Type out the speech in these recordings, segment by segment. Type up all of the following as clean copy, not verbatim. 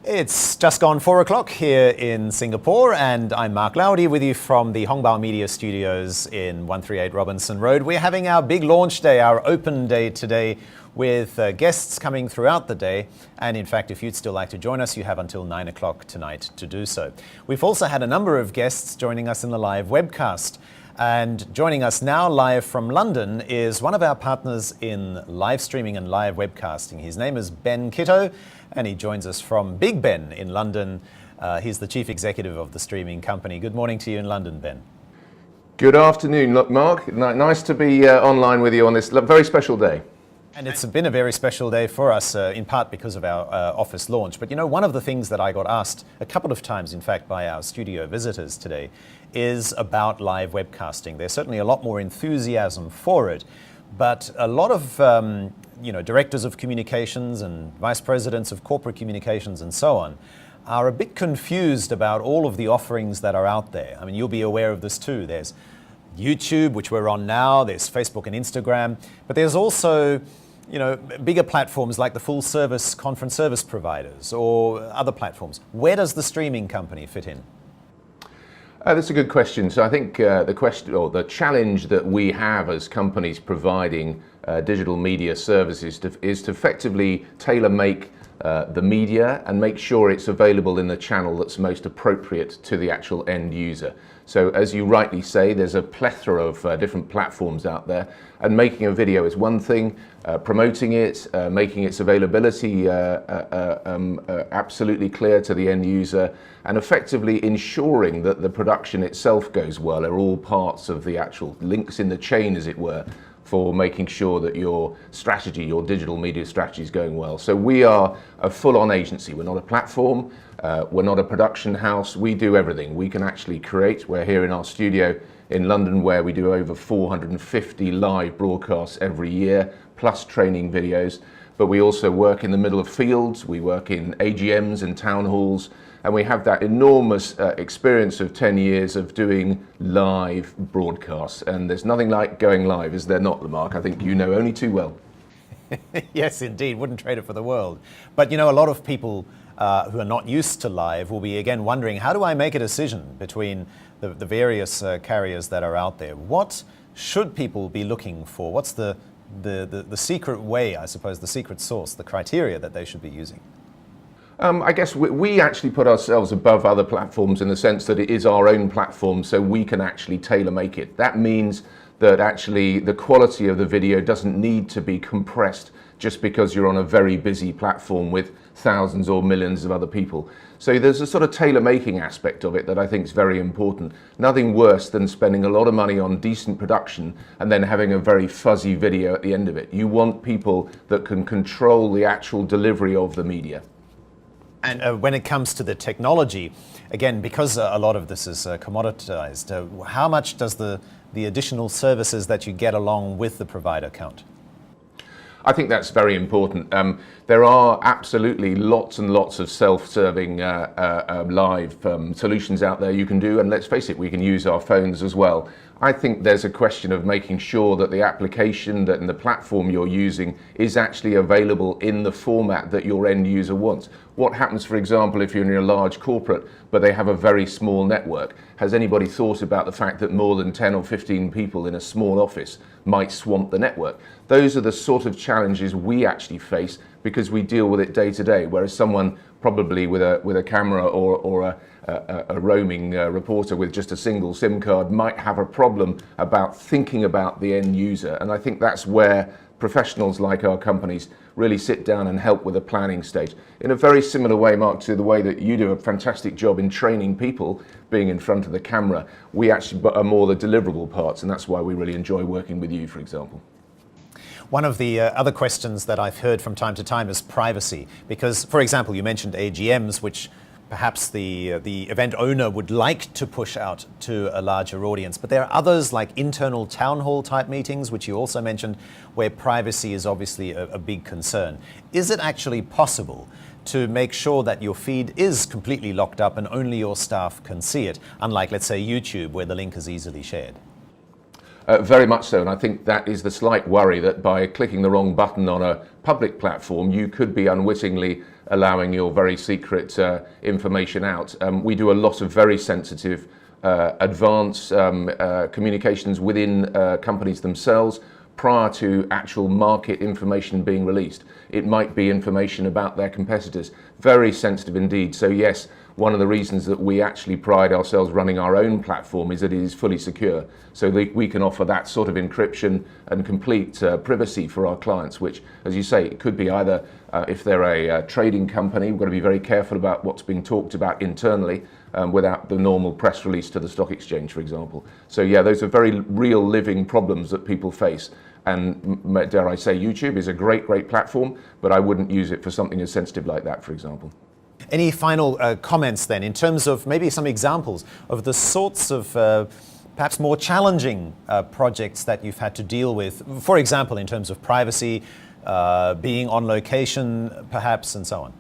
It's just gone 4 o'clock here in Singapore, and I'm Mark Laudi with you from the Hongbao Media Studios in 138 Robinson Road. We're having our big launch day, our open day today, with guests coming throughout the day. And in fact, if you'd still like to join us, you have until 9 o'clock tonight to do so. We've also had a number of guests joining us in the live webcast. And joining us now live from London is one of our partners in live streaming and live webcasting. His name is Ben Kittow, and he joins us from Big Ben in London. He's the chief executive of the streaming company. Good morning to you in London, Ben. Good afternoon, Mark. Nice to be online with you on this very special day. And it's been a very special day for us, in part because of our office launch. But you know, one of the things that I got asked a couple of times, in fact, by our studio visitors today, is about live webcasting. There's certainly a lot more enthusiasm for it, but a lot of directors of communications and vice presidents of corporate communications and so on are a bit confused about all of the offerings that are out there. I mean, you'll be aware of this too. There's YouTube, which we're on now, there's Facebook and Instagram, but there's also bigger platforms like the full service conference service providers or other platforms. Where does the streaming company fit in? That's a good question. So I think the question or the challenge that we have as companies providing digital media services is to effectively tailor-make the media and make sure it's available in the channel that's most appropriate to the actual end user. So as you rightly say, there's a plethora of different platforms out there, and making a video is one thing, promoting it, making its availability absolutely clear to the end user, and effectively ensuring that the production itself goes well are all parts of the actual links in the chain, as it were, for making sure that your strategy, your digital media strategy is going well. So we are a full-on agency. We're not a platform, we're not a production house, we do everything. We can actually create. We're here in our studio in London where we do over 450 live broadcasts every year, plus training videos. But we also work in the middle of fields, we work in AGMs and town halls, and we have that enormous experience of 10 years of doing live broadcasts. And there's nothing like going live, is there not, Mark? I think you know only too well. Yes, indeed. Wouldn't trade it for the world. But a lot of people who are not used to live will be again wondering, how do I make a decision between the various carriers that are out there? What should people be looking for? What's the secret way, I suppose, the secret sauce, the criteria that they should be using? I guess we actually put ourselves above other platforms in the sense that it is our own platform, so we can actually tailor-make it. That means that actually the quality of the video doesn't need to be compressed just because you're on a very busy platform with thousands or millions of other people. So there's a sort of tailor-making aspect of it that I think is very important. Nothing worse than spending a lot of money on decent production and then having a very fuzzy video at the end of it. You want people that can control the actual delivery of the media. And when it comes to the technology, again, because a lot of this is commoditized, how much does the additional services that you get along with the provider count? I think that's very important. There are absolutely lots and lots of self-serving live solutions out there you can do, and let's face it, we can use our phones as well. I think there's a question of making sure that the application and the platform you're using is actually available in the format that your end user wants. What happens, for example, if you're in a large corporate but they have a very small network? Has anybody thought about the fact that more than 10 or 15 people in a small office might swamp the network? Those are the sort of challenges we actually face because we deal with it day to day, whereas someone probably with a camera or a roaming reporter with just a single SIM card might have a problem about thinking about the end user. And I think that's where professionals like our companies really sit down and help with the planning stage. In a very similar way, Mark, to the way that you do a fantastic job in training people being in front of the camera, we actually are more the deliverable parts, and that's why we really enjoy working with you, for example. One of the other questions that I've heard from time to time is privacy, because, for example, you mentioned AGMs, which perhaps the event owner would like to push out to a larger audience. But there are others like internal town hall type meetings, which you also mentioned, where privacy is obviously a big concern. Is it actually possible to make sure that your feed is completely locked up and only your staff can see it, unlike, let's say, YouTube, where the link is easily shared? Very much so, and I think that is the slight worry that by clicking the wrong button on a public platform, you could be unwittingly allowing your very secret information out. We do a lot of very sensitive advanced communications within companies themselves prior to actual market information being released. It might be information about their competitors. Very sensitive indeed. So yes, one of the reasons that we actually pride ourselves running our own platform is that it is fully secure. So we can offer that sort of encryption and complete privacy for our clients, which, as you say, it could be either if they're a trading company, we've got to be very careful about what's being talked about internally without the normal press release to the stock exchange, for example. So yeah, those are very real living problems that people face. And dare I say, YouTube is a great platform, but I wouldn't use it for something as sensitive like that, for example. Any final comments then in terms of maybe some examples of the sorts of perhaps more challenging projects that you've had to deal with, for example, in terms of privacy, being on location perhaps, and so on?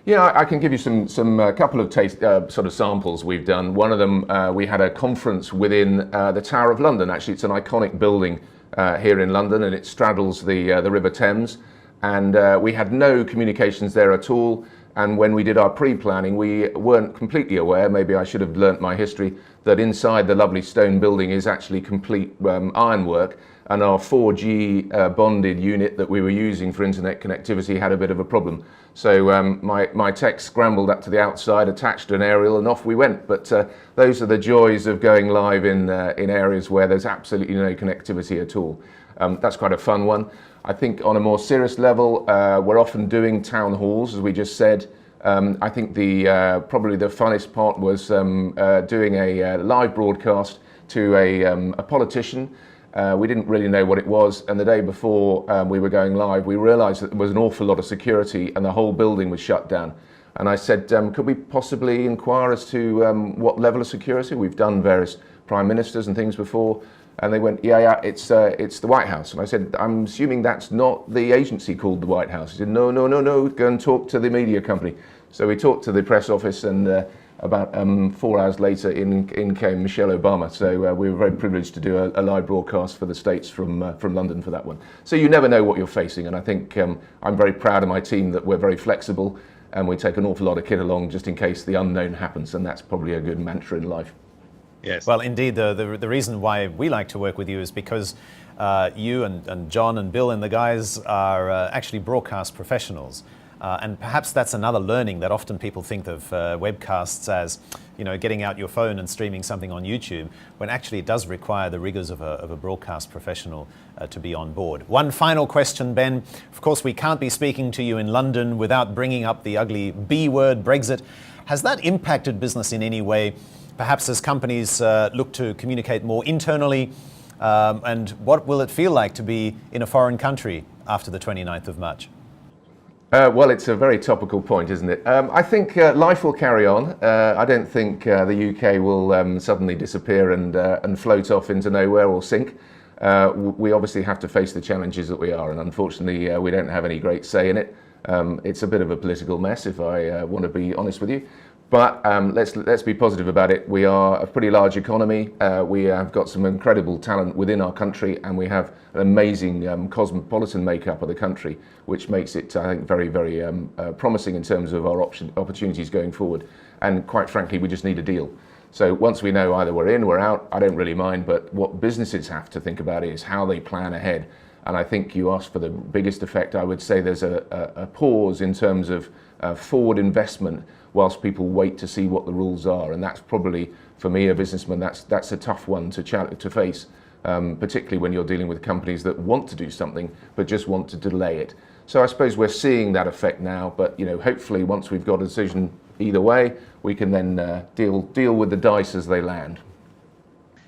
Yeah, I can give you some couple of sort of samples we've done. One of them, we had a conference within the Tower of London. Actually, it's an iconic building here in London, and it straddles the River Thames. And we had no communications there at all. And when we did our pre-planning, we weren't completely aware, maybe I should have learnt my history, that inside the lovely stone building is actually complete ironwork, and our 4G bonded unit that we were using for internet connectivity had a bit of a problem. So my tech scrambled up to the outside, attached an aerial, and off we went. But those are the joys of going live in areas where there's absolutely no connectivity at all. That's quite a fun one. I think on a more serious level, we're often doing town halls, as we just said. I think probably the funnest part was doing a live broadcast to a politician. We didn't really know what it was, and the day before we were going live, we realised that there was an awful lot of security and the whole building was shut down. And I said, could we possibly inquire as to what level of security? We've done various prime ministers and things before. And they went, yeah, it's the White House. And I said, I'm assuming that's not the agency called the White House. He said, no, go and talk to the media company. So we talked to the press office, and about 4 hours later in came Michelle Obama. So we were very privileged to do a live broadcast for the States from London for that one. So you never know what you're facing, and I think I'm very proud of my team that we're very flexible, and we take an awful lot of kit along just in case the unknown happens, and that's probably a good mantra in life. Yes. Well, indeed, the reason why we like to work with you is because you and John and Bill and the guys are actually broadcast professionals. And perhaps that's another learning that often people think of webcasts as, getting out your phone and streaming something on YouTube, when actually it does require the rigors of a broadcast professional to be on board. One final question, Ben. Of course, we can't be speaking to you in London without bringing up the ugly B word, Brexit. Has that impacted business in any way? Perhaps as companies look to communicate more internally, and what will it feel like to be in a foreign country after the 29th of March? Well, it's a very topical point, isn't it? I think life will carry on. I don't think the UK will suddenly disappear and float off into nowhere or sink. We obviously have to face the challenges that we are, and unfortunately we don't have any great say in it. It's a bit of a political mess, if I want to be honest with you. But let's be positive about it. We are a pretty large economy. We have got some incredible talent within our country, and we have an amazing cosmopolitan makeup of the country, which makes it, I think, very, very promising in terms of our opportunities going forward. And quite frankly, we just need a deal. So once we know either we're in, we're out, I don't really mind. But what businesses have to think about is how they plan ahead. And I think you asked for the biggest effect. I would say there's a pause in terms of forward investment whilst people wait to see what the rules are. And that's probably, for me, a businessman, that's a tough one to face, particularly when you're dealing with companies that want to do something but just want to delay it. So I suppose we're seeing that effect now, but hopefully once we've got a decision either way, we can then deal with the dice as they land.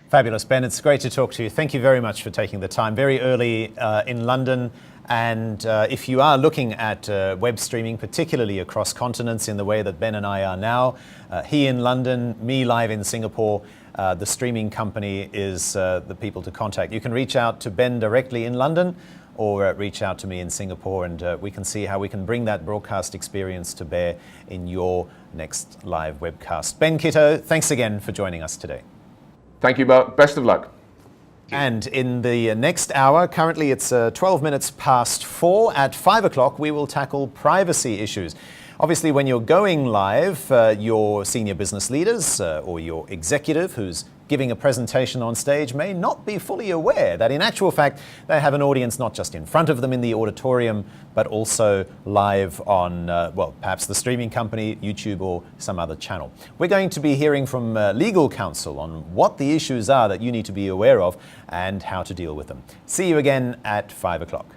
Fabulous, Ben. It's great to talk to you. Thank you very much for taking the time very early in London. And if you are looking at web streaming, particularly across continents in the way that Ben and I are now, he in London, me live in Singapore, the streaming company is the people to contact. You can reach out to Ben directly in London or reach out to me in Singapore, and we can see how we can bring that broadcast experience to bear in your next live webcast. Ben Kittow, thanks again for joining us today. Thank you, Mark. Best of luck. And in the next hour, currently it's 12 minutes past 4. At 5 o'clock, we will tackle privacy issues. Obviously, when you're going live, your senior business leaders or your executive who's giving a presentation on stage may not be fully aware that in actual fact they have an audience not just in front of them in the auditorium, but also live on, well, perhaps the streaming company, YouTube or some other channel. We're going to be hearing from legal counsel on what the issues are that you need to be aware of and how to deal with them. See you again at 5 o'clock.